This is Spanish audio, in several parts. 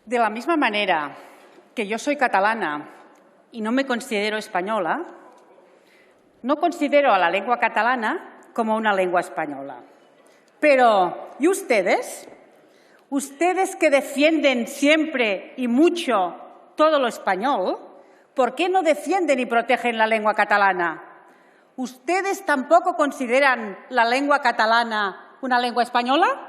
De la misma manera que yo soy catalana y no me considero española, no considero a la lengua catalana como una lengua española. Pero, ¿y ustedes? Ustedes que defienden siempre y mucho todo lo español, ¿por qué no defienden y protegen la lengua catalana? ¿Ustedes tampoco consideran la lengua catalana una lengua española?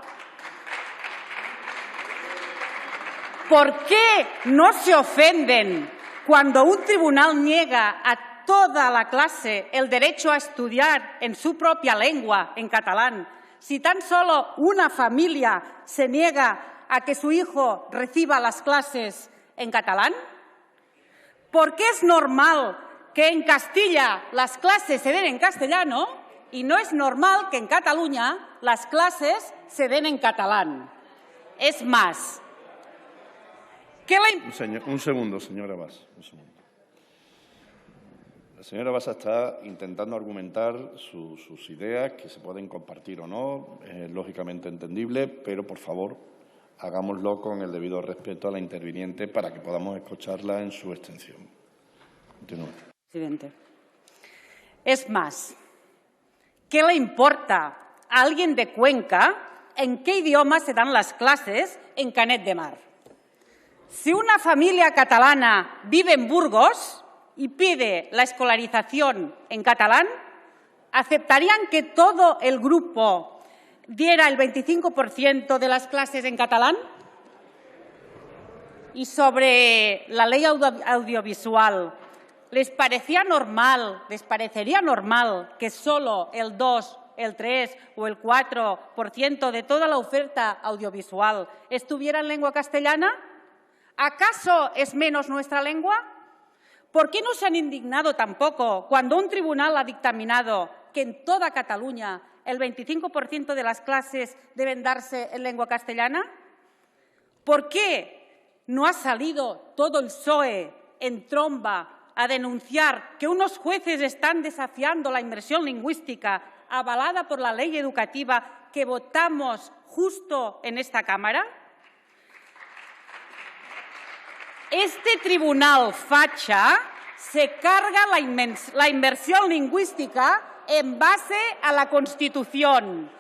¿Por qué no se ofenden cuando un tribunal niega a toda la clase el derecho a estudiar en su propia lengua, en catalán, si tan solo una familia se niega a que su hijo reciba las clases en catalán? ¿Por qué es normal que en Castilla las clases se den en castellano y no es normal que en Cataluña las clases se den en catalán? Es más, Un segundo, señora Bassa. Un segundo. La señora Bassa está intentando argumentar sus ideas, que se pueden compartir o no, es lógicamente entendible, pero, por favor, hagámoslo con el debido respeto a la interviniente para que podamos escucharla en su extensión. Continúe. Presidente. Es más, ¿qué le importa a alguien de Cuenca en qué idioma se dan las clases en Canet de Mar? Si una familia catalana vive en Burgos y pide la escolarización en catalán, ¿aceptarían que todo el grupo diera el 25% de las clases en catalán? Y sobre la ley audiovisual, ¿les parecería normal que solo el 2, el 3 o el 4% de toda la oferta audiovisual estuviera en lengua castellana? ¿Acaso es menos nuestra lengua? ¿Por qué no se han indignado tampoco cuando un tribunal ha dictaminado que en toda Cataluña el 25% de las clases deben darse en lengua castellana? ¿Por qué no ha salido todo el PSOE en tromba a denunciar que unos jueces están desafiando la inmersión lingüística avalada por la ley educativa que votamos justo en esta Cámara? Este tribunal facha se carga la inmersión lingüística en base a la Constitución.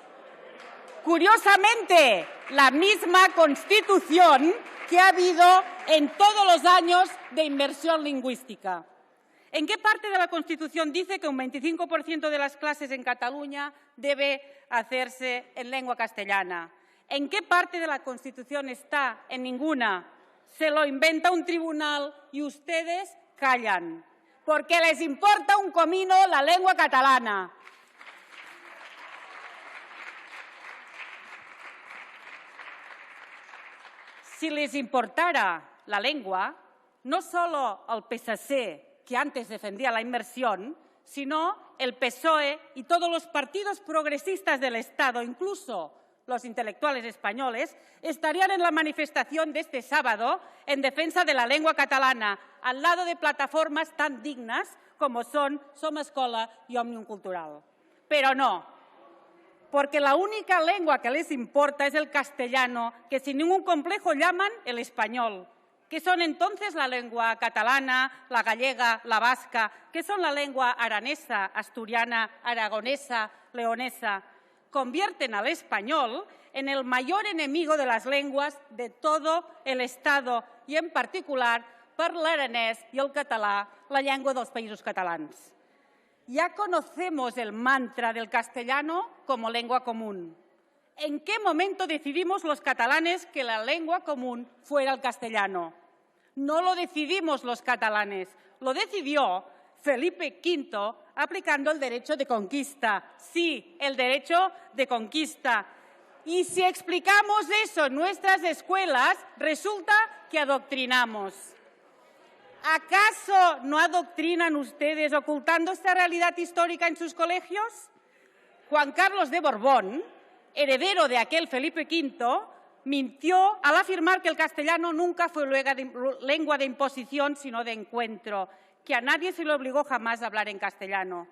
Curiosamente, la misma Constitución que ha habido en todos los años de inmersión lingüística. ¿En qué parte de la Constitución dice que un 25% de las clases en Cataluña debe hacerse en lengua castellana? ¿En qué parte de la Constitución está? En ninguna. Se lo inventa un tribunal y ustedes callan, porque les importa un comino la lengua catalana. Si les importara la lengua, no solo el PSC, que antes defendía la inmersión, sino el PSOE y todos los partidos progresistas del Estado, incluso los intelectuales españoles, estarían en la manifestación de este sábado en defensa de la lengua catalana, al lado de plataformas tan dignas como son Som Escola y Òmnium Cultural. Pero no, porque la única lengua que les importa es el castellano, que sin ningún complejo llaman el español. ¿Qué son entonces la lengua catalana, la gallega, la vasca? ¿Qué son la lengua aranesa, asturiana, aragonesa, leonesa? Convierten al español en el mayor enemigo de las lenguas de todo el Estado i, en particular, per l'aranès y el català, la llengua dels països catalans. Ya conocemos el mantra del castellano como lengua común. ¿En qué momento decidimos los catalanes que la lengua común fuera el castellano? No lo decidimos los catalanes, lo decidió Felipe V aplicando el derecho de conquista. Sí, el derecho de conquista. Y si explicamos eso en nuestras escuelas, resulta que adoctrinamos. ¿Acaso no adoctrinan ustedes ocultando esta realidad histórica en sus colegios? Juan Carlos de Borbón, heredero de aquel Felipe V, mintió al afirmar que el castellano nunca fue lengua de imposición, sino de encuentro, que a nadie se le obligó jamás a hablar en castellano.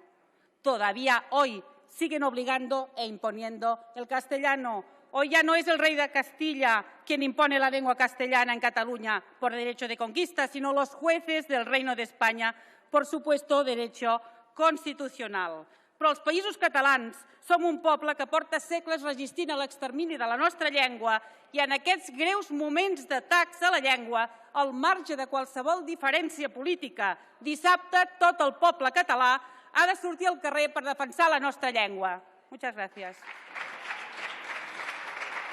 Todavía hoy siguen obligando e imponiendo el castellano. Hoy ya no es el rey de Castilla quien impone la lengua castellana en Cataluña por derecho de conquista, sino los jueces del Reino de España por supuesto derecho constitucional. Però els països catalans som un poble que porta segles resistint a l'extermini de la nostra llengua i en aquests greus moments d'atacs a la llengua, al marge de qualsevol diferència política, dissabte tot el poble català ha de sortir al carrer per defensar la nostra llengua. Muchas gracias.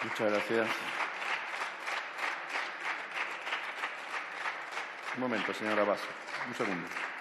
Muchas gracias. Un momento, señora Basso. Un segundo.